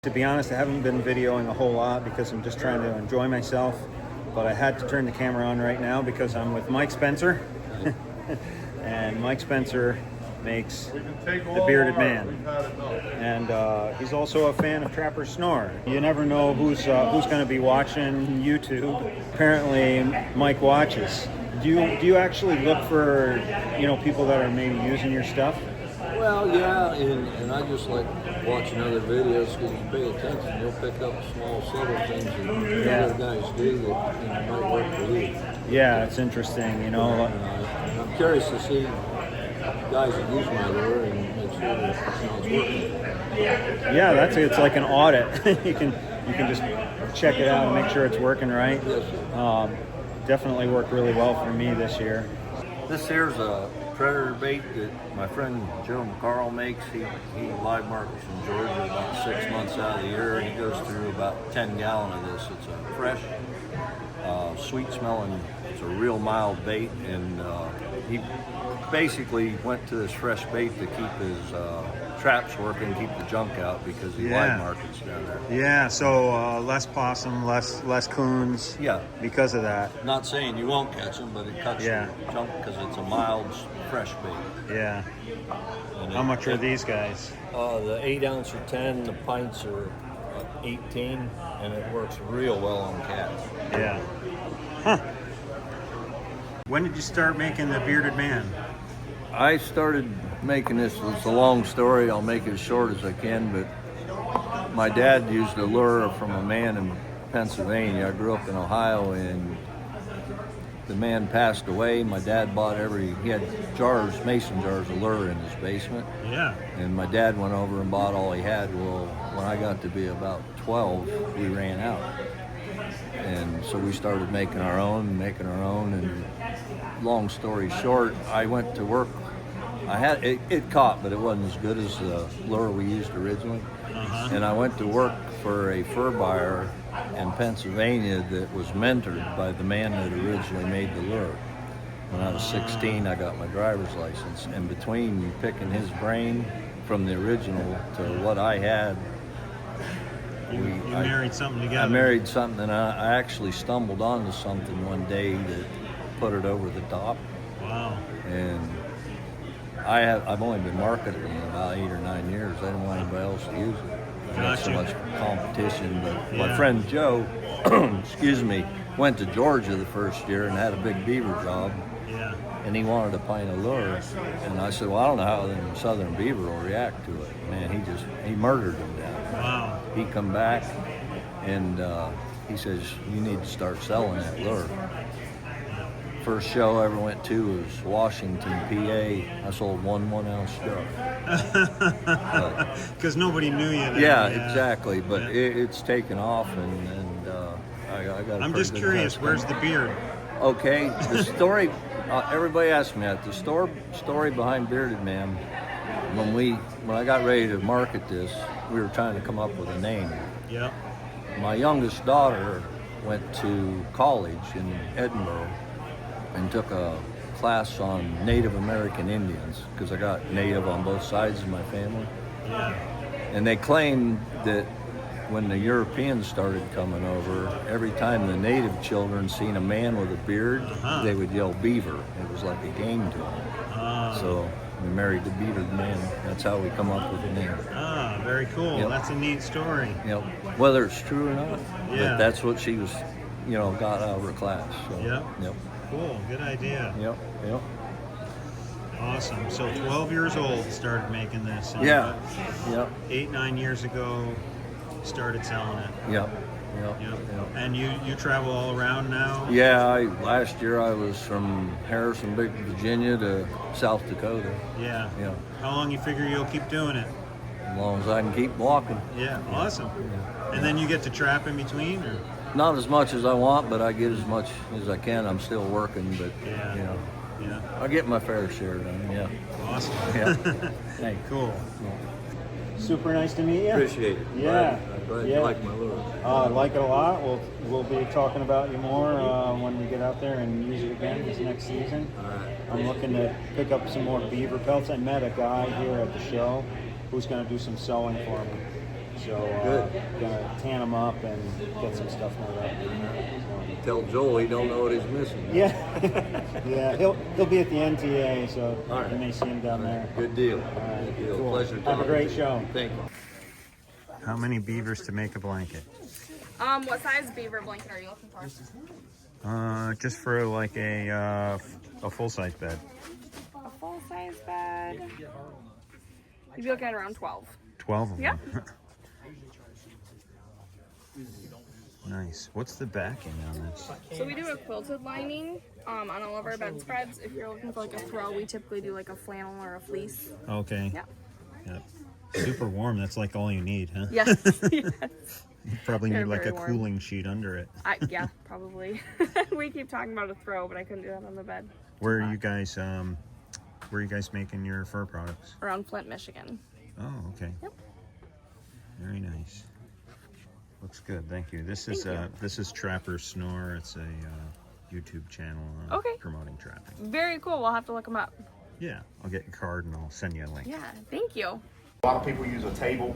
To be honest, I haven't been videoing a whole lot because I'm just trying to enjoy myself. But I had to turn the camera on right now because I'm with Mike Spencer. And Mike Spencer makes the Bearded Man. And he's also a fan of Trapper Snore. You never know who's going to be watching YouTube. Apparently, Mike watches. Do you actually look for people that are maybe using your stuff? Well, yeah, and I just like watching other videos because you pay attention, you'll pick up small, subtle things that other guys do that might work for you. Yeah, it's interesting, And I'm curious to see guys that use my lure and make sure that it's working. Yeah, it's like an audit. you can just check it out and make sure it's working right. Yes, Definitely worked really well for me this year. this here's a predator bait that my friend Joe McCarl makes. He live markets in Georgia about 6 months out of the year, and he goes through about 10 gallon of this. It's a fresh, sweet smelling, it's a real mild bait, and he basically went to this fresh bait to keep his traps working, keep the junk out, because he live markets down there. Yeah, so less possum, less coons. Yeah. Because of that. Not saying you won't catch them, but it cuts the junk because it's a mild, fresh bait. Yeah. And how much are these guys? The 8 ounce are 10, the pints are 18, and it works real well on cats. Yeah. Huh. When did you start making the Bearded Man? I started making this, it's a long story, I'll make it as short as I can, but my dad used a lure from a man in Pennsylvania. I grew up in Ohio, and the man passed away. My dad bought he had jars, mason jars of lure in his basement. Yeah. And my dad went over and bought all he had. Well, when I got to be about 12, we ran out. And so we started making our own, and long story short, I went to work. I had it caught, but it wasn't as good as the lure we used originally. And I went to work for a fur buyer in Pennsylvania that was mentored by the man that originally made the lure. When I was 16, I got my driver's license, and between picking his brain from the original to what I had, You married something together. I married something, and I actually stumbled onto something one day that put it over the top. Wow. And I've only been marketing it about 8 or 9 years. I didn't want anybody else to use it. Not so much competition, but my friend Joe, excuse me, went to Georgia the first year and had a big beaver job. Yeah. And he wanted a pint of lure, and I said, well, I don't know how the southern beaver will react to it. Man, he murdered him down. Wow. He come back, and he says, you need to start selling that lure. First show I ever went to was Washington, PA. I sold one 1 ounce jar. Because nobody knew you then. Yeah, exactly. But it's taken off, and I got. I'm just curious. Where's the beard? Okay, the story. Everybody asks me that. The story behind Bearded Man. When I got ready to market this, we were trying to come up with a name. Yeah. My youngest daughter went to college in Edinburgh and took a class on Native American Indians, because I got Native on both sides of my family. Yeah. And they claimed that when the Europeans started coming over, every time the native children seen a man with a beard, they would yell Beaver. It was like a game to them. So we married the Bearded Man. That's how we come up with the name. Ah, very cool. Yep. That's a neat story. Yep. Whether it's true or not, Yeah. but that's what she was, got out of her class. So, Yep. Cool. Good idea. Yep. Awesome. So 12 years old, started making this. And Yeah. Yep. 8-9 years ago, started selling it. Yep. And you travel all around now? Yeah, last year I was from Harrisonburg, Virginia to South Dakota. Yeah. Yeah. How long you figure you'll keep doing it? As long as I can keep walking. Yeah. Awesome. Yeah. And then you get to trap in between, or? Not as much as I want, but I get as much as I can. I'm still working, but Yeah. I get my fair share done. Yeah. Awesome. Yeah. Thank you. Cool. Super nice to meet you. Appreciate it. Yeah. Glad you like my lure. I like it a lot. We'll be talking about you more when we get out there and use it again this next season. All right. I'm looking to pick up some more beaver pelts. I met a guy here at the show who's going to do some sewing for me. So gonna tan them up and get some stuff made up. Tell Joel he don't know what he's missing. Yeah, yeah. He'll be at the NTA, so you may see him down there. Good deal. All right, Good deal. cool. Pleasure. Have a great show. Thank you. How many beavers to make a blanket? What size beaver blanket are you looking for? Just for like a full-size bed. A full-size bed. You'd be looking at around 12. 12 of Yep. them. Nice. What's the backing on this? So we do a quilted lining on all of our bedspreads. If you're looking for like a throw, we typically do like a flannel or a fleece. Okay. Yep. Yep. Super warm. That's like all you need, huh? Yes. Yes. You probably They're need like a very warm. cooling sheet under it. Yeah, probably. We keep talking about a throw, but I couldn't do that on the bed. Where are you guys making your fur products? Around Flint, Michigan. Oh, okay. Yep. Very nice. Looks good. Thank you. This is Trapper Snore. It's a YouTube channel promoting trapping. Very cool. We'll have to look them up. Yeah, I'll get your card and I'll send you a link. Yeah, thank you. A lot of people use a table.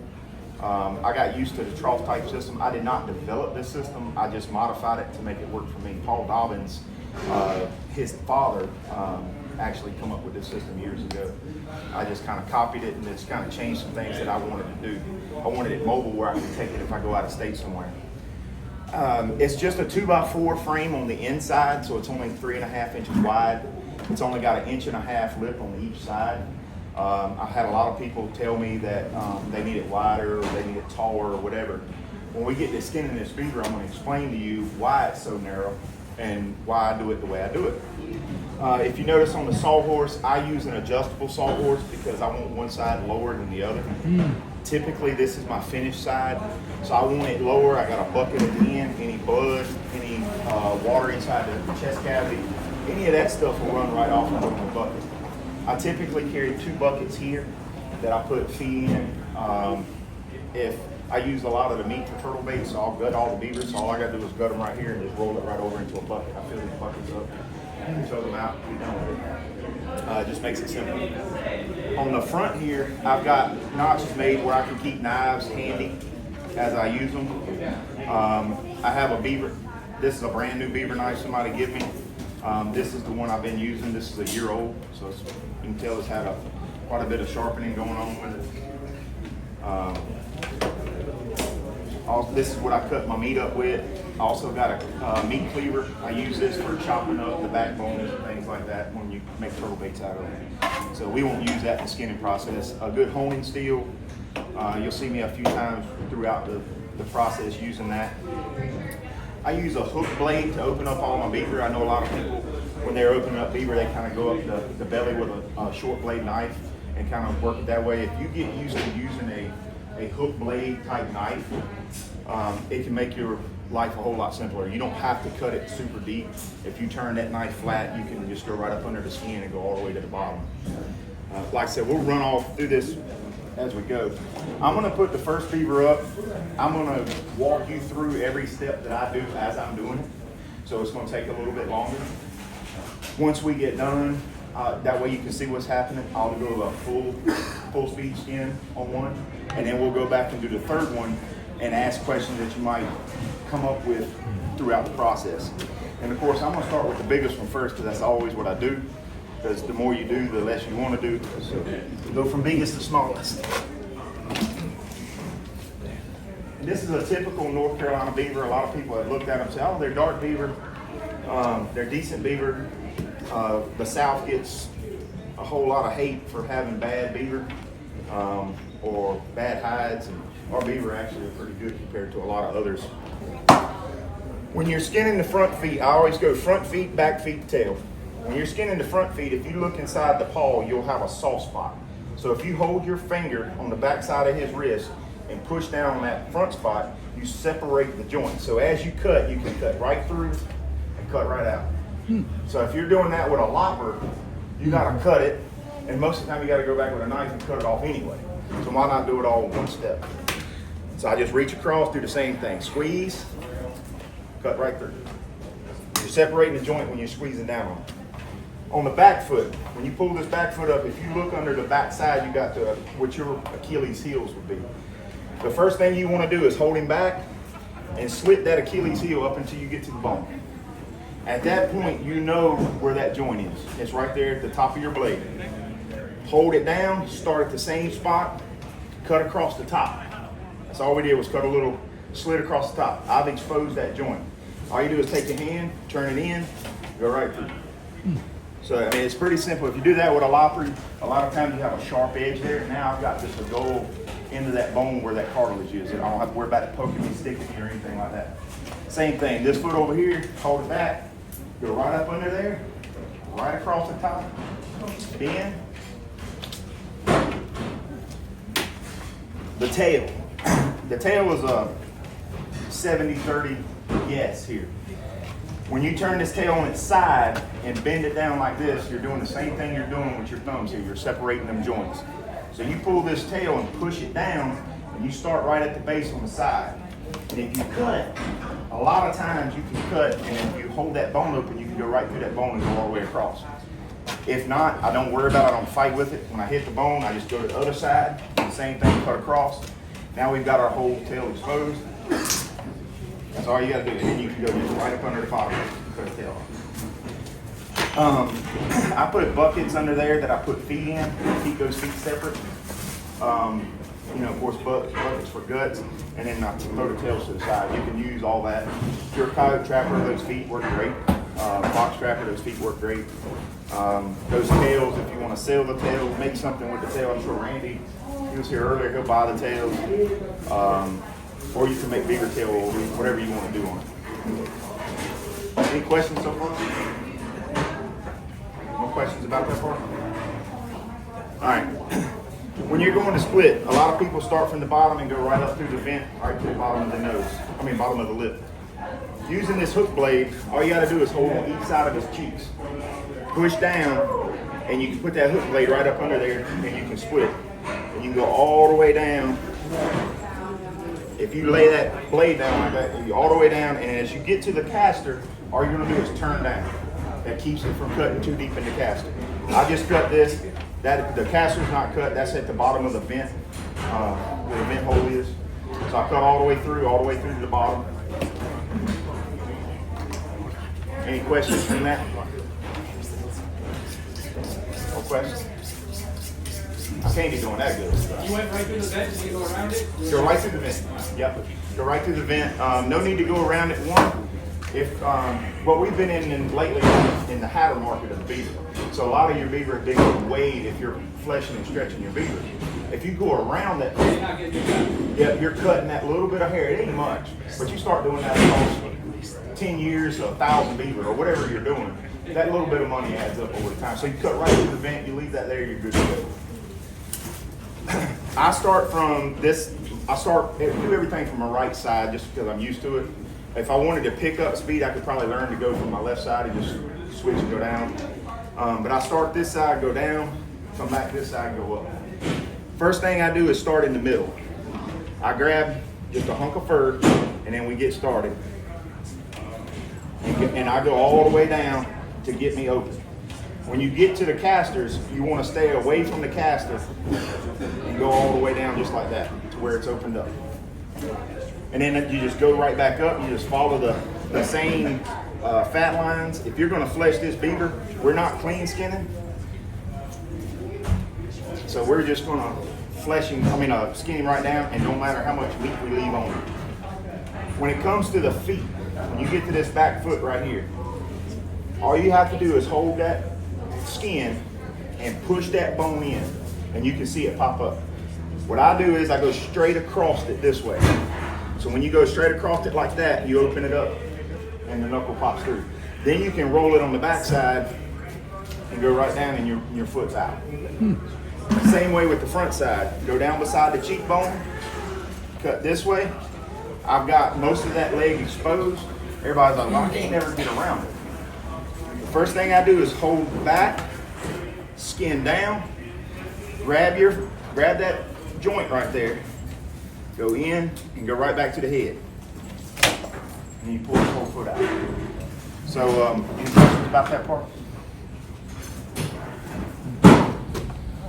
I got used to the trough type system. I did not develop this system. I just modified it to make it work for me. Paul Dobbins, his father, actually come up with this system years ago. I just kind of copied it and just kind of changed some things that I wanted to do. I wanted it mobile where I could take it if I go out of state somewhere. It's just a 2x4 frame on the inside, so it's only 3.5 inches wide. It's only got 1.5 inches lip on each side. I had a lot of people tell me that they need it wider or they need it taller or whatever. When we get to skinning this beaver, I'm going to explain to you why it's so narrow and why I do it the way I do it. If you notice on the sawhorse, I use an adjustable sawhorse because I want one side lower than the other. Typically, this is my finished side, so I want it lower. I got a bucket at the end. Any blood, any water inside the chest cavity, any of that stuff will run right off into the bucket. I typically carry 2 buckets here that I put feed in. If I use a lot of the meat for turtle bait, so I'll gut all the beavers. So all I got to do is gut them right here and just roll it right over into a bucket. I fill these buckets up, throw them out, be done with it. It just makes it simple. On the front here, I've got notches made where I can keep knives handy as I use them. I have a beaver. This is a brand new beaver knife somebody gave me. This is the one I've been using. This is a year old, so you can tell it's had quite a bit of sharpening going on with it. This is what I cut my meat up with. I also got a meat cleaver. I use this for chopping up the backbones and things like that when you make turtle baits out of it. So we won't use that in the skinning process. A good honing steel. You'll see me a few times throughout the process using that. I use a hook blade to open up all my beaver. I know a lot of people, when they're opening up beaver, they kind of go up the belly with a short blade knife and kind of work it that way. If you get used to using a hook blade type knife, it can make your life a whole lot simpler. You don't have to cut it super deep. If you turn that knife flat, you can just go right up under the skin and go all the way to the bottom. Like I said, we'll run off through this as we go. I'm gonna put the first beaver up. I'm gonna walk you through every step that I do as I'm doing it. So it's gonna take a little bit longer. Once we get done, that way you can see what's happening. I'll go a full speed skin on one, and then we'll go back and do the third one and ask questions that you might come up with throughout the process. And of course, I'm gonna start with the biggest one first because that's always what I do. Because the more you do, the less you want to do. So we go from biggest to smallest. And this is a typical North Carolina beaver. A lot of people have looked at them and say, oh, they're dark beaver. They're decent beaver. The South gets a whole lot of hate for having bad beaver or bad hides. And our beaver actually are pretty good compared to a lot of others. When you're skinning the front feet, I always go front feet, back feet, tail. When you're skinning the front feet, if you look inside the paw, you'll have a soft spot. So if you hold your finger on the back side of his wrist and push down on that front spot, you separate the joint. So as you can cut right through and cut right out. So if you're doing that with a lopper, you gotta cut it, and most of the time you gotta go back with a knife and cut it off anyway. So why not do it all in one step? So I just reach across, do the same thing. Squeeze, cut right through. You're separating the joint when you're squeezing down on it. On the back foot, when you pull this back foot up, if you look under the back side, you got what your Achilles heels would be. The first thing you want to do is hold him back and slit that Achilles heel up until you get to the bone. At that point, you know where that joint is. It's right there at the top of your blade. Hold it down, start at the same spot, cut across the top. That's all we did was cut a little slit across the top. I've exposed that joint. All you do is take your hand, turn it in, go right through. So, I mean, it's pretty simple. If you do that with a lopper, a lot of times you have a sharp edge there. Now I've got just a go into that bone where that cartilage is. I don't have to worry about it poking me, sticking me, or anything like that. Same thing, this foot over here, hold it back, go right up under there, right across the top, bend. The tail. The tail is a 70-30 yes here. When you turn this tail on its side and bend it down like this, you're doing the same thing you're doing with your thumbs here. You're separating them joints. So you pull this tail and push it down, and you start right at the base on the side. And if you cut, a lot of times you can cut, and if you hold that bone open, you can go right through that bone and go all the way across. If not, I don't worry about it, I don't fight with it. When I hit the bone, I just go to the other side, the same thing, cut across. Now we've got our whole tail exposed. That's all you gotta do, and then you can go just right up under the bottom, cut the tail off. I put buckets under there that I put feet in, keep those feet separate. You know, of course, buckets for guts, and then I throw the tails to the side. You can use all that. If you're a coyote trapper, those feet work great. Fox trapper, those feet work great. Those tails, if you want to sell the tails, make something with the tail. I'm sure Randy, he was here earlier, he'll buy the tails. Or you can make bigger tail or whatever you want to do on it. Any questions so far? No questions about that part? All right. When you're going to split, a lot of people start from the bottom and go right up through the vent, right to the bottom of the nose. Bottom of the lip. Using this hook blade, all you got to do is hold on each side of his cheeks. Push down, and you can put that hook blade right up under there, and you can split. And you can go all the way down. If you lay that blade down like that, you all the way down, and as you get to the caster, all you're going to do is turn down. That keeps it from cutting too deep in the caster. I just cut this. The caster's not cut. That's at the bottom of the vent, where the vent hole is. So I cut all the way through to the bottom. Any questions from that? No questions? I can't be doing that good. You went right through the vent and you go around it? Go right through the vent. Yep. Go right through the vent. No need to go around it. If what we've been in lately in the hatter market of beaver. So a lot of your beaver they go weight if you're fleshing and stretching your beaver. If you go around that, you're cutting that little bit of hair. It ain't much, but you start doing that across 10 years, 1,000 beaver, or whatever you're doing. That little bit of money adds up over time. So you cut right through the vent. You leave that there. You're good to go. I start from this. Do everything from my right side just because I'm used to it. If I wanted to pick up speed, I could probably learn to go from my left side and just switch and go down. But I start this side, go down, come back this side, go up. First thing I do is start in the middle. I grab just a hunk of fur, and then we get started. And I go all the way down to get me open. When you get to the casters, you want to stay away from the caster and go all the way down just like that to where it's opened up. And then you just go right back up. You just follow the same fat lines. If you're going to flesh this beaver, we're not clean skinning. So we're just going to skin him right down, and no matter how much meat we leave on him. When it comes to the feet, when you get to this back foot right here, all you have to do is hold that skin and push that bone in, and you can see it pop up. What I do is I go straight across it this way. So when you go straight across it like that, you open it up and the knuckle pops through. Then you can roll it on the back side and go right down and your foot's out. Same way with the front side. Go down beside the cheekbone, cut this way. I've got most of that leg exposed. Everybody's like, well, I can't never get around it. The first thing I do is hold back, skin down, grab that joint right there, go in and go right back to the head. And you pull the whole foot out. So, any questions about that part?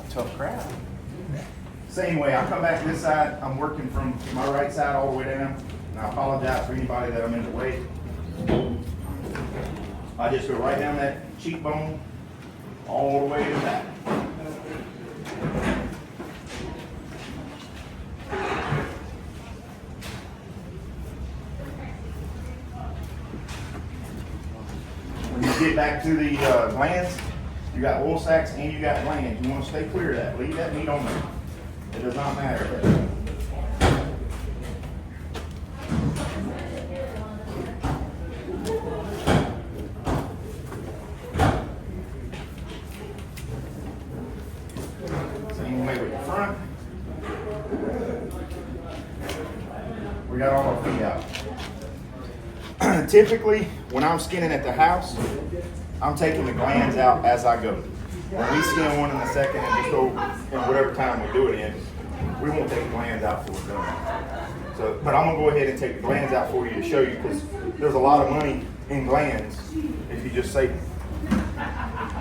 Tough crowd. Same way, I come back this side, I'm working from my right side all the way down. And I apologize for anybody that I'm in the way. I just go right down that cheekbone, all the way to the back. When you get back to the glands, you got oil sacs and you got glands. You want to stay clear of that. Leave that meat on there. It does not matter. Same way with the front. We got all our feet out. Typically, when I'm skinning at the house, I'm taking the glands out as I go. When we skin one in a second and just go in whatever time we do it in, we won't take the glands out before we're done. So, but I'm gonna go ahead and take the glands out for you to show you, because there's a lot of money in glands if you just save them.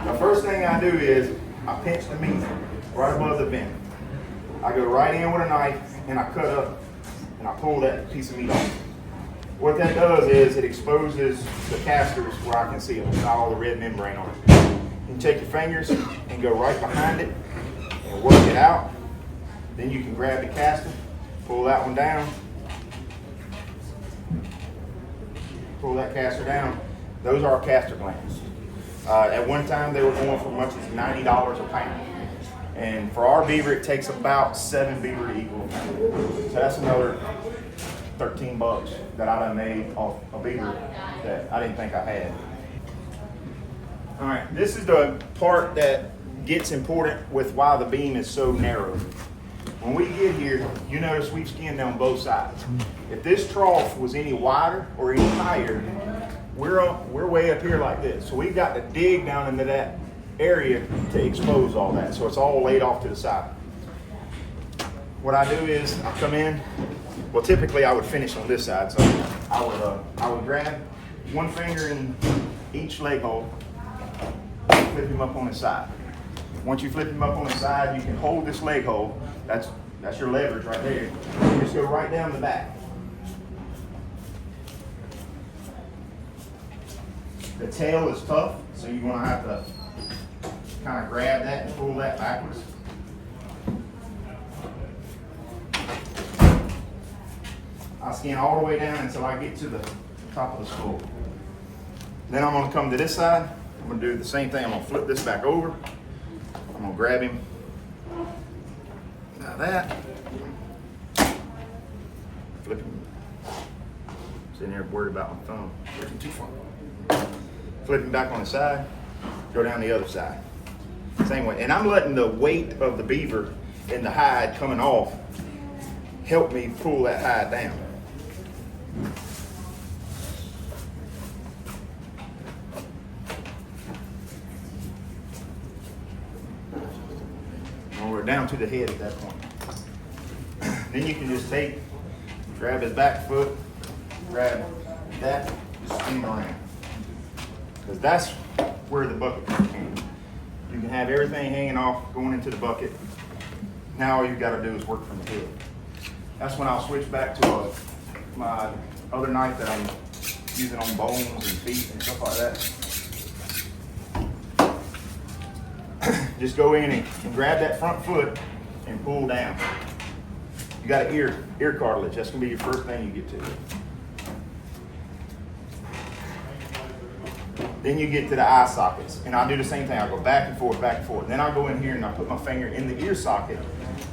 The first thing I do is I pinch the meat right above the vent. I go right in with a knife and I cut up and I pull that piece of meat off. What that does is it exposes the casters where I can see them, not all the red membrane on it. You can take your fingers and go right behind it and work it out. Then you can grab the caster, pull that one down, pull that caster down. Those are our caster glands. At one time they were going for as much as $90 a pound. And for our beaver, it takes about 7 beaver to equal. So that's another 13 bucks that I done made off a beaver that I didn't think I had. All right, this is the part that gets important with why the beam is so narrow. When we get here, you notice we've skinned on both sides. If this trough was any wider or any higher, we're way up here like this. So we've got to dig down into that area to expose all that. So it's all laid off to the side. What I do is I come in. Well, typically I would finish on this side. So I would grab one finger in each leg hole, flip him up on his side. Once you flip him up on his side, you can hold this leg hole. That's your leverage right there. You just go right down the back. The tail is tough, so you're gonna have to kind of grab that and pull that backwards. I skin all the way down until I get to the top of the skull. Then I'm gonna come to this side. I'm gonna do the same thing. I'm gonna flip this back over. I'm gonna grab him. Now that. Flip him. Sitting there worried about my thumb. Flipping too far. Flip him back on the side. Go down the other side. Same way. And I'm letting the weight of the beaver and the hide coming off help me pull that hide down. And we're down to the head at that point. Then you can just grab his back foot, grab that, just spin around. Because that's where the bucket comes in. You can have everything hanging off, going into the bucket. Now all you've got to do is work from the head. That's when I'll switch back to my other knife that I'm using on bones and feet and stuff like that. Just go in and grab that front foot and pull down. You got an ear cartilage. That's gonna be your first thing you get to. Then you get to the eye sockets, and I'll do the same thing. I'll go back and forth, back and forth. Then I'll go in here and I'll put my finger in the ear socket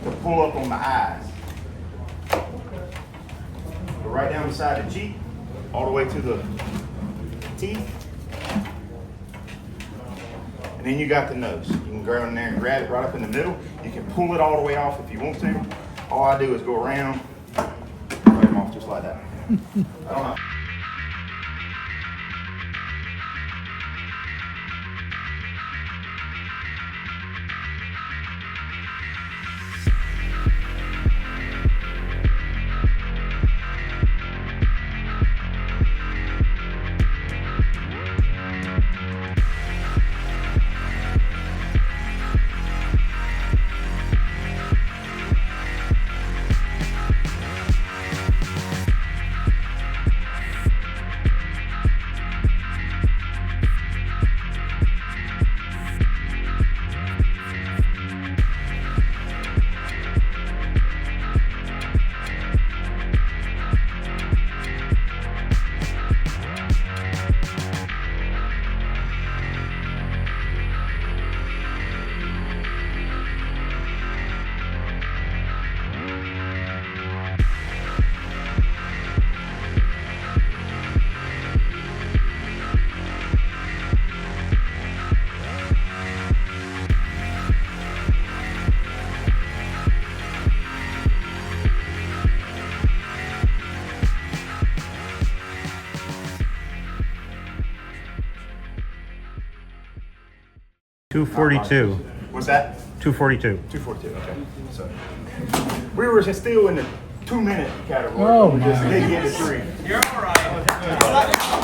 to pull up on the eyes. Go right down the side of the cheek, all the way to the teeth. And then you got the nose. You can go in there and grab it right up in the middle. You can pull it all the way off if you want to. All I do is go around, right them off just like that. I don't know. 242. What's that? 242. 242. Okay. So we were still in the 2-minute category. Oh, We just my. did get to 3. You're all right.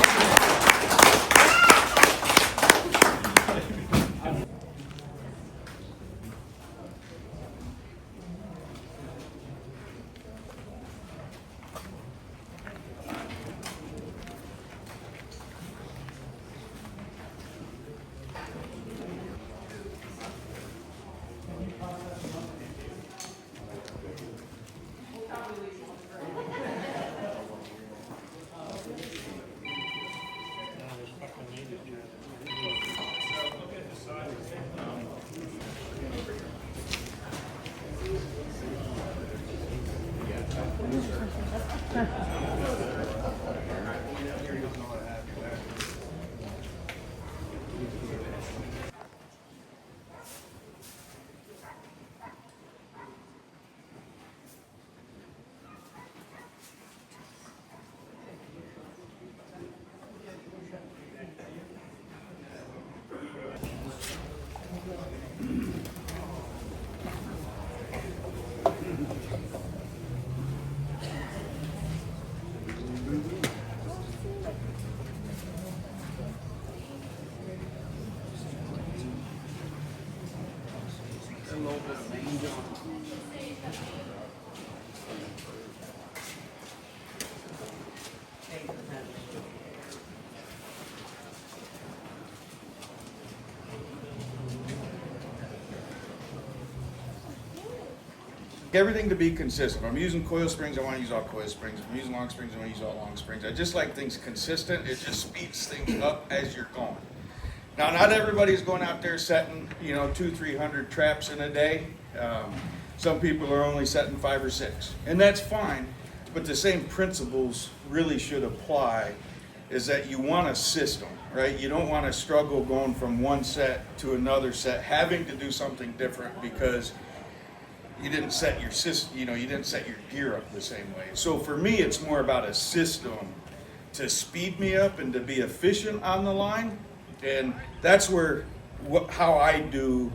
Everything to be consistent. If I'm using coil springs, I want to use all coil springs. If I'm using long springs, I want to use all long springs. I just like things consistent. It just speeds things up as you're going. Now, not everybody's going out there setting, 200-300 traps in a day. Some people are only setting 5 or 6, and that's fine. But the same principles really should apply. Is that you want a system, right? You don't want to struggle going from one set to another set, having to do something different because you didn't set your system, you didn't set your gear up the same way. So for me, it's more about a system to speed me up and to be efficient on the line. And that's how I do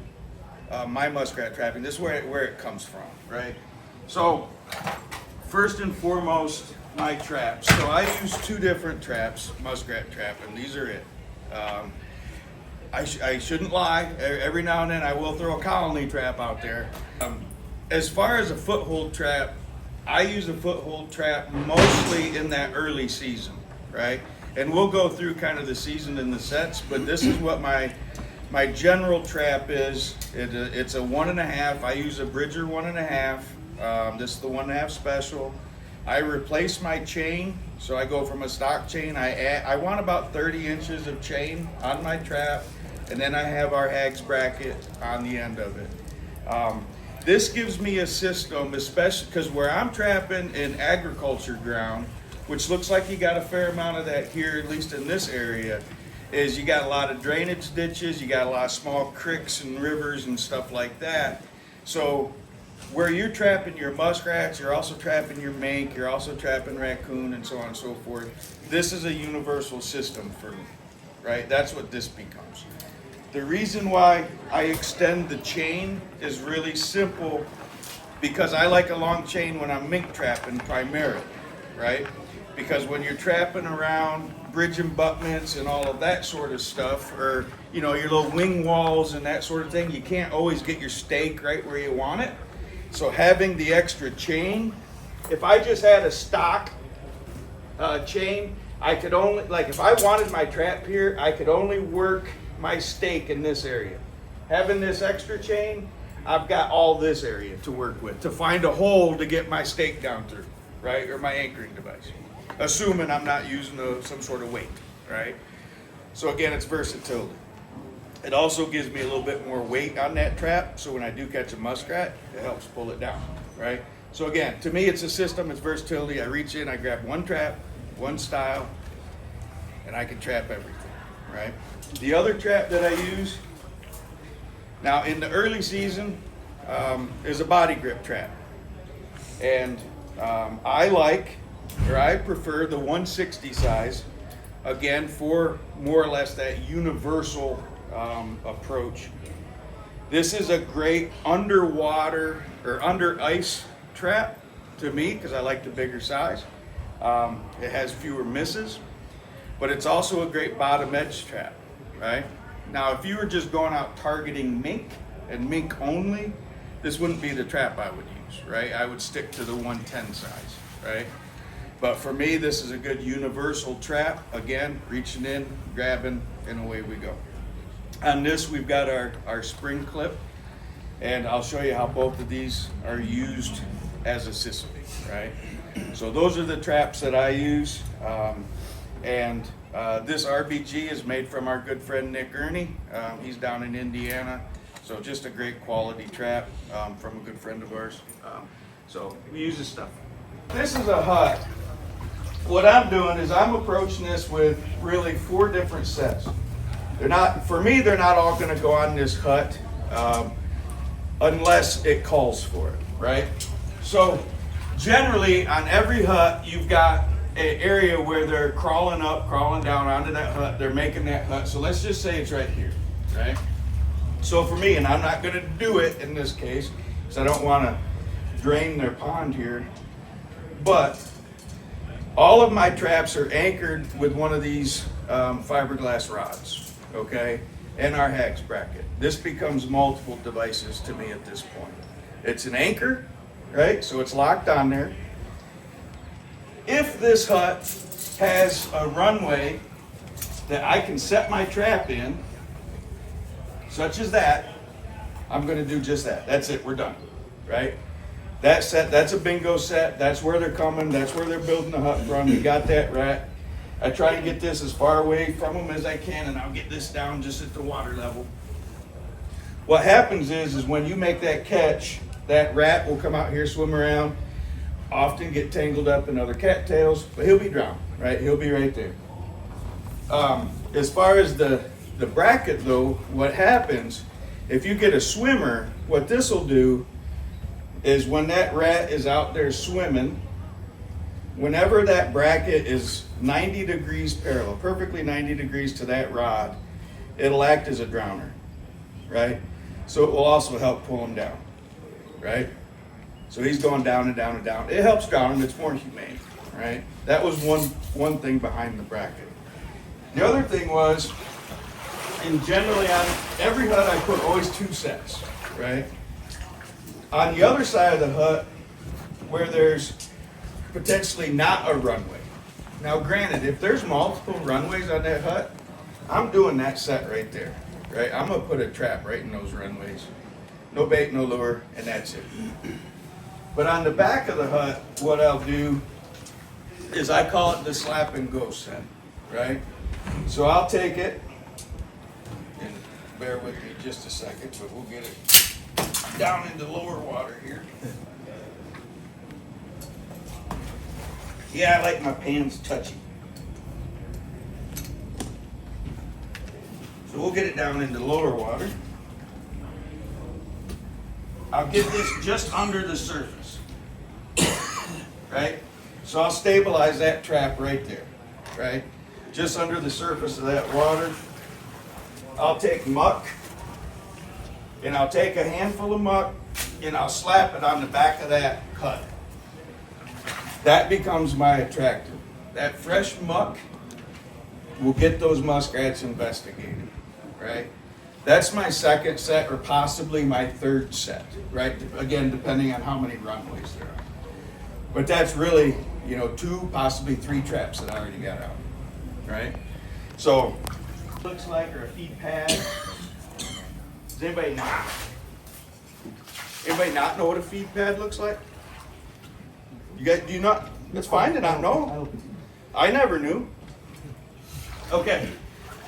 my muskrat trapping. This is where it comes from, right? So first and foremost, my traps. So I use 2 different traps, muskrat trap, and these are it. I shouldn't lie. Every now and then I will throw a colony trap out there. As far as a foothold trap, I use a foothold trap mostly in that early season, right? And we'll go through kind of the season and the sets, but this is what my general trap is. It's a 1.5. I use a Bridger 1.5. This is the 1.5 special. I replace my chain, so I go from a stock chain. I want about 30 inches of chain on my trap, and then I have our hags bracket on the end of it. This gives me a system, especially because where I'm trapping in agriculture ground, which looks like you got a fair amount of that here, at least in this area, is you got a lot of drainage ditches, you got a lot of small creeks and rivers and stuff like that. So where you're trapping your muskrats, you're also trapping your mink, you're also trapping raccoon and so on and so forth. This is a universal system for me, right? That's what this becomes. The reason why I extend the chain is really simple because I like a long chain when I'm mink trapping primarily, right? Because when you're trapping around bridge embutments and all of that sort of stuff, or your little wing walls and that sort of thing, you can't always get your stake right where you want it. So having the extra chain, if I just had a stock chain, I could only, if I wanted my trap here, I could only work my stake in this area. Having this extra chain, I've got all this area to work with to find a hole to get my stake down through, right? Or my anchoring device, assuming I'm not using some sort of weight, right? So again, it's versatility. It also gives me a little bit more weight on that trap, so when I do catch a muskrat, it helps pull it down, right? So again, to me, it's a system, it's versatility. I reach in, I grab one trap, one style, and I can trap everything, right? The other trap that I use, now in the early season, is a body grip trap. And I prefer the 160 size, again, for more or less that universal approach. This is a great underwater or under ice trap to me because I like the bigger size. It has fewer misses, but it's also a great bottom edge trap, right? Now, if you were just going out targeting mink and mink only, this wouldn't be the trap I would use, right? I would stick to the 110 size, right? But for me, this is a good universal trap. Again, reaching in, grabbing, and away we go. On this, we've got our spring clip, and I'll show you how both of these are used as a sesame, right? So those are the traps that I use. This RBG is made from our good friend Nick Ernie. He's down in Indiana. So just a great quality trap from a good friend of ours. So we use this stuff. This is a hut. What I'm doing is I'm approaching this with really 4 different sets. They're not, for me, they're not all gonna go on this hut unless it calls for it, right? So generally on every hut, you've got an area where they're crawling up, crawling down onto that hut. They're making that hut. So let's just say it's right here, right? So for me, and I'm not gonna do it in this case, because I don't wanna drain their pond here, but all of my traps are anchored with one of these fiberglass rods, okay? And our hex bracket. This becomes multiple devices to me at this point. It's an anchor, right? So it's locked on there. If this hut has a runway that I can set my trap in, such as that, I'm gonna do just that. That's it, we're done, right? That set, that's a bingo set. That's where they're coming. That's where they're building the hut from. You got that rat. I try to get this as far away from them as I can, and I'll get this down just at the water level. What happens is when you make that catch, that rat will come out here, swim around, often get tangled up in other cattails, but he'll be drowned, right? He'll be right there. As far as the bracket though, what happens, if you get a swimmer, what this will do is when that rat is out there swimming, whenever that bracket is 90 degrees parallel, perfectly 90 degrees to that rod, it'll act as a drowner, right? So it will also help pull him down, right? So he's going down and down and down. It helps drown him, it's more humane, right? That was one thing behind the bracket. The other thing was, and generally on every hut I put always 2 sets, right? On the other side of the hut, where there's potentially not a runway. Now granted, if there's multiple runways on that hut, I'm doing that set right there, right? I'm gonna put a trap right in those runways. No bait, no lure, and that's it. But on the back of the hut, what I'll do is I call it the slap and go set, right? So I'll take it, and bear with me just a second, but we'll get it down into lower water here. Yeah, I like my pans touchy. So we'll get it down into lower water. I'll get this just under the surface, right? So I'll stabilize that trap right there, right? Just under the surface of that water. I'll take muck, and I'll take a handful of muck, and I'll slap it on the back of that hut. That becomes my attractor. That fresh muck will get those muskrats investigated, right? That's my second set, or possibly my third set, right? Again, depending on how many runways there are. But that's really, 2, possibly 3 traps that I already got out, right? So, looks like, or a feed pad. Does anybody not know what a feed pad looks like? You guys, do you not? It's fine to not know. I never knew. Okay,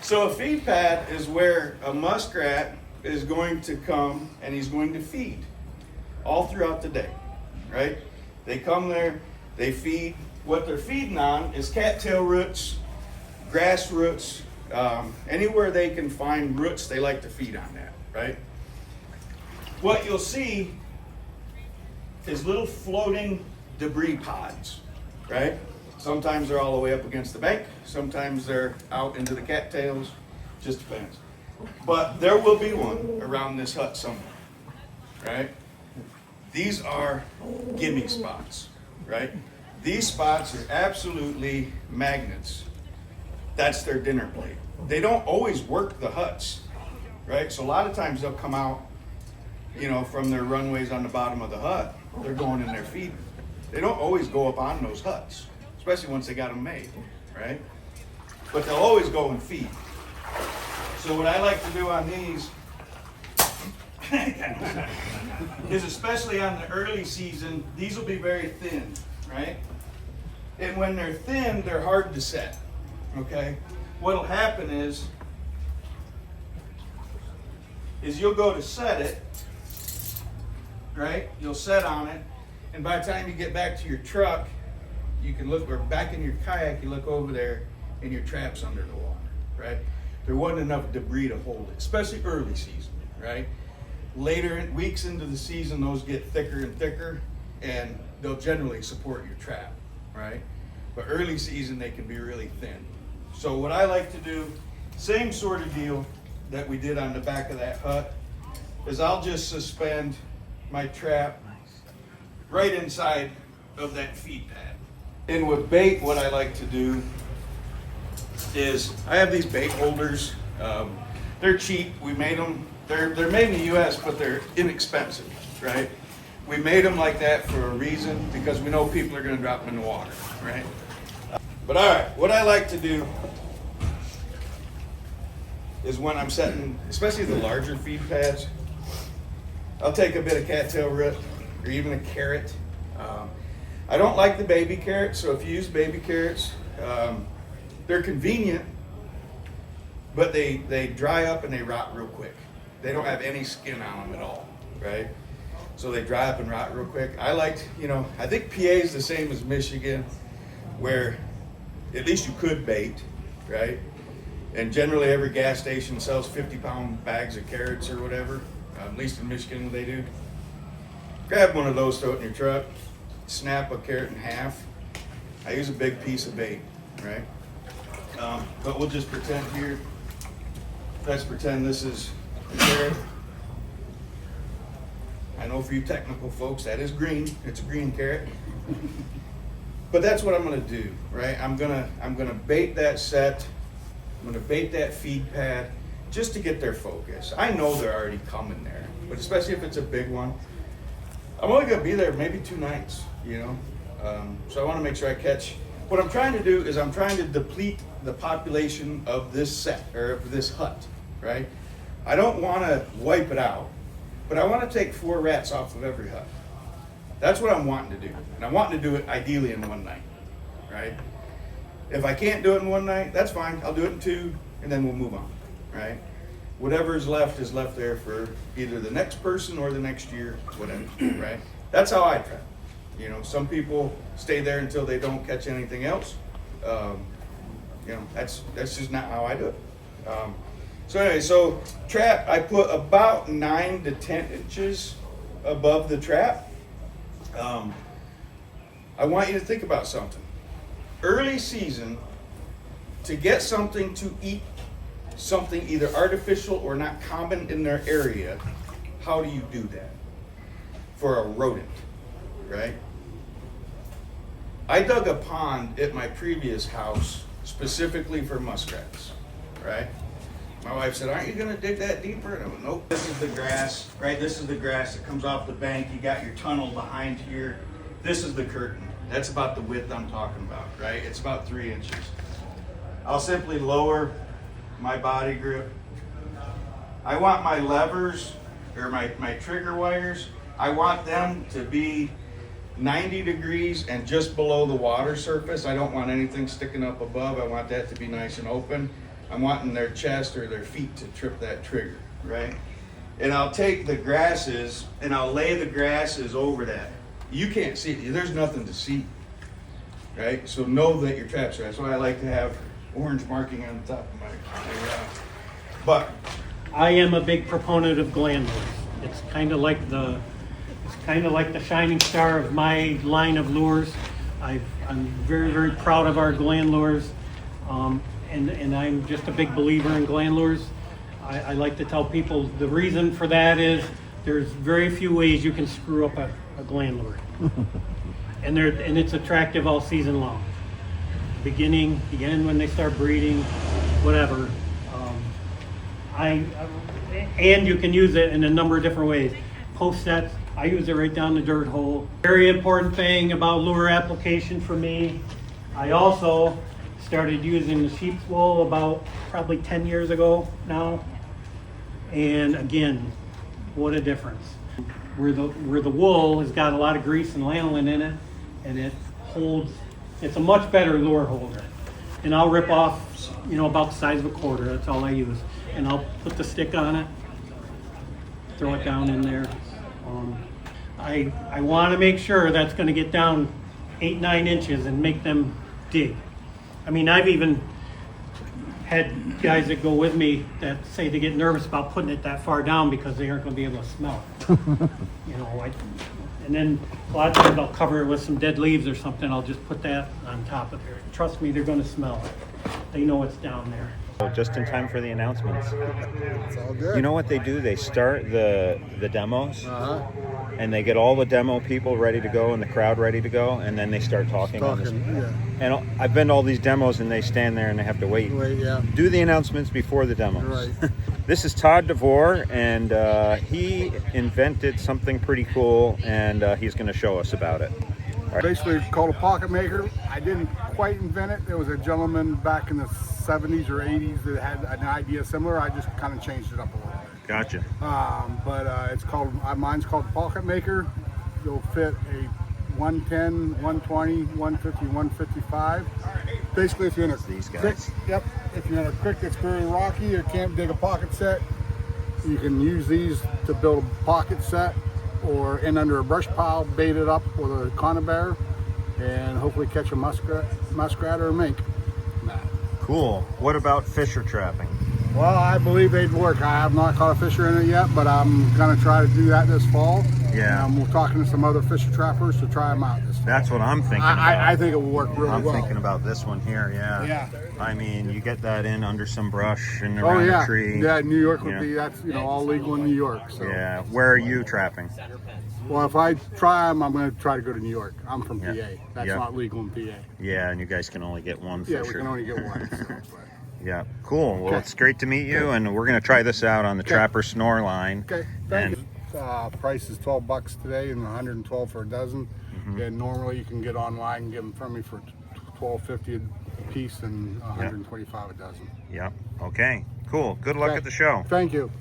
so a feed pad is where a muskrat is going to come and he's going to feed all throughout the day, right? They come there, they feed. What they're feeding on is cattail roots, grass roots, anywhere they can find roots, they like to feed on that, right? What you'll see is little floating debris pods, right? Sometimes they're all the way up against the bank. Sometimes they're out into the cattails. Just depends. But there will be one around this hut somewhere, right? These are gimme spots, right? These spots are absolutely magnets. That's their dinner plate. They don't always work the huts, right? So a lot of times they'll come out, you know, from their runways on the bottom of the hut. They're going in there feeding. They don't always go up on those huts, especially once they got them made, right? But they'll always go and feed. So what I like to do on these is, especially on the early season, these will be very thin, right? And when they're thin, they're hard to set, okay? What'll happen is you'll go to set it, right? You'll set on it, and by the time you get back to your truck, you can look, or back in your kayak, you look over there, and your trap's under the water, right? There wasn't enough debris to hold it, especially early season, right? Later, weeks into the season, those get thicker and thicker, and they'll generally support your trap, right? But early season, they can be really thin. So what I like to do, same sort of deal that we did on the back of that hut, is I'll just suspend my trap right inside of that feed pad. And with bait, what I like to do is, I have these bait holders. They're cheap. We made them. They're made in the U.S., but they're inexpensive, right? We made them like that for a reason, because we know people are going to drop them in the water, right? But all right, what I like to do is, when I'm setting, especially the larger feed pads, I'll take a bit of cattail root or even a carrot. I don't like the baby carrots, so if you use baby carrots, they're convenient, but they dry up and they rot real quick. They don't have any skin on them at all, right? So they dry up and rot real quick. I liked, you know, I think PA is the same as Michigan, where at least you could bait, right? And generally every gas station sells 50-pound bags of carrots or whatever. At least in Michigan they do. Grab one of those, throw it in your truck, snap a carrot in half. I use a big piece of bait, right? But we'll just pretend here, let's pretend this is a carrot. I know for you technical folks, that is green. It's a green carrot. But that's what I'm gonna do, right? I'm gonna bait that set. I'm gonna bait that feed pad just to get their focus. I know they're already coming there, but especially if it's a big one, I'm only gonna be there maybe 2 nights, you know? So I wanna make sure I catch. What I'm trying to do is I'm trying to deplete the population of this set, or of this hut, right? I don't wanna wipe it out, but I wanna take 4 rats off of every hut. That's what I'm wanting to do. And I'm wanting to do it ideally in 1 night, right? If I can't do it in 1 night, that's fine. I'll do it in 2, and then we'll move on, right? Whatever is left there for either the next person or the next year, whatever, right? That's how I trap. You know, some people stay there until they don't catch anything else. You know, that's just not how I do it. So anyway, so trap, I put about 9 to 10 inches above the trap. I want you to think about something. Early season, to get something to eat something either artificial or not common in their area, how do you do that? For a rodent, right? I dug a pond at my previous house specifically for muskrats, right? My wife said, aren't you gonna dig that deeper? And I went, nope. This is the grass, right? This is the grass that comes off the bank. You got your tunnel behind here. This is the curtain. That's about the width I'm talking about, right? It's about 3 inches. I'll simply lower my body grip. I want my levers, or my trigger wires, I want them to be 90 degrees and just below the water surface. I don't want anything sticking up above. I want that to be nice and open. I'm wanting their chest or their feet to trip that trigger, right? And I'll take the grasses and I'll lay the grasses over that. You can't see it. There's nothing to see, right? So know that your traps are. That's why I like to have orange marking on the top of my but I am a big proponent of gland lures. It's kind of like the shining star of my line of lures. I'm very, very proud of our gland lures, and I'm just a big believer in gland lures. I like to tell people the reason for that is there's very few ways you can screw up a gland lure. And it's attractive all season long. Beginning, the end when they start breeding, whatever. And you can use it in a number of different ways. Post sets, I use it right down the dirt hole. Very important thing about lure application for me. I also started using the sheep's wool about probably 10 years ago now. And again, what a difference. Where the wool has got a lot of grease and lanolin in it, and it holds, it's a much better lure holder. And I'll rip off, about the size of a quarter, that's all I use. And I'll put the stick on it, throw it down in there. I want to make sure that's going to get down 8-9 inches and make them dig. I mean, I've even had guys that go with me that say they get nervous about putting it that far down because they aren't going to be able to smell it. And then a lot of times I'll cover it with some dead leaves or something. I'll just put that on top of there. Trust me, they're going to smell it. They know it's down there. Just in time for the announcements. It's all good. You know what they do? They start the demos, and they get all the demo people ready to go and the crowd ready to go, and then they start talking. Yeah. And I've been to all these demos, and they stand there and they have to wait. Yeah. Do the announcements before the demos. Right. This is Todd DeVore, and he invented something pretty cool, and he's going to show us about it. Basically, it's called a pocket maker. I didn't quite invent it. There was a gentleman back in the 70s or 80s that had an idea similar. I just kind of changed it up a little bit. Gotcha. But it's called, mine's called the pocket maker. It'll fit a 110, 120, 150, 155. Basically, if you're in a These guys. creek, if you're in a creek that's very rocky or can't dig a pocket set, you can use these to build a pocket set, or in under a brush pile, bait it up with a conibear, and hopefully catch a muskrat or a mink. Cool. What about fisher trapping? Well, I believe they'd work. I have not caught a fisher in it yet, but I'm going to try to do that this fall. Yeah. And we're talking to some other fisher trappers to try them out this fall. That's what I'm thinking about. I think it will work really I'm well. thinking about this one here, yeah. Yeah. I mean, you get that in under some brush and Oh around yeah, a tree. yeah. New York would Yeah. be, that's all legal in New York. So. Yeah. Where are you trapping? Well, if I try them, I'm going to try to go to New York. I'm from Yeah. PA. That's Yeah. not legal in PA. Yeah, and you guys can only get one Yeah, fisher. we can only get one. So, Yeah, cool. Well, Okay. it's great to meet you, and we're going to try this out on the Trapper Snore line. okay, thank you. Price is $12 today and $112 for a dozen. And normally you can get online and get them from me for $12.50 a piece and $125 a dozen. Yep. Okay, cool. Good luck Okay. at the show. Thank you.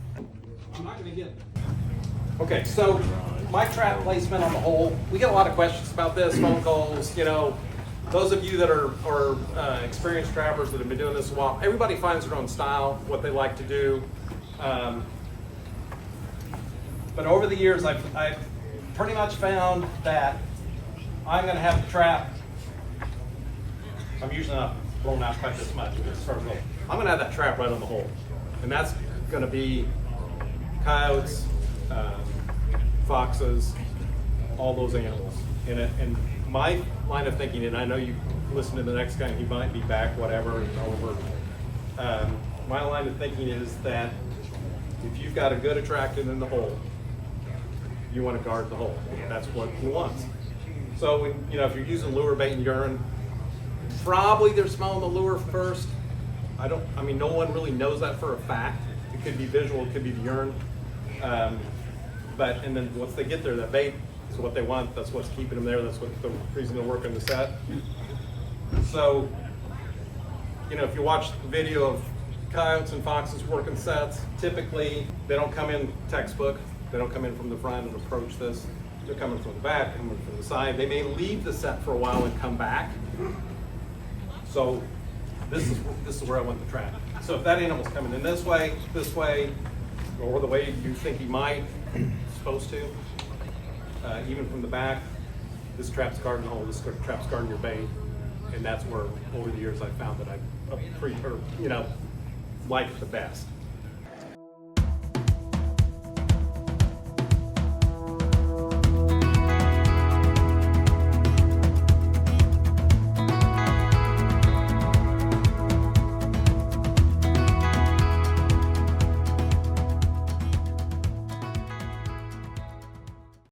Okay, so my trap placement on the hole, we get a lot of questions about this, phone calls, those of you that are experienced trappers that have been doing this a while, everybody finds their own style, what they like to do. But over the years, I've pretty much found that I'm going to have the trap. I'm usually not blown out quite this much. I'm going to have that trap right on the hole. And that's going to be coyotes, foxes, all those animals. And my line of thinking, and I know you listen to the next guy, he might be back, whatever, and over. My line of thinking is that if you've got a good attractant in the hole, you want to guard the hole. That's what he wants. So, if you're using lure bait and urine, probably they're smelling the lure first. No one really knows that for a fact. It could be visual, it could be the urine. And then once they get there, that bait is what they want. That's what's keeping them there. That's what the reason they're working the set. So, if you watch the video of coyotes and foxes working sets, typically they don't come in textbook. They don't come in from the front and approach this. They're coming from the back, coming from the side. They may leave the set for a while and come back. So this is where I want the trap. So if that animal's coming in this way, or the way you think he might, supposed to, even from the back, this trap's guarding the hole, this trap's guarding your bait. And that's where, over the years, I've found that I like it the best.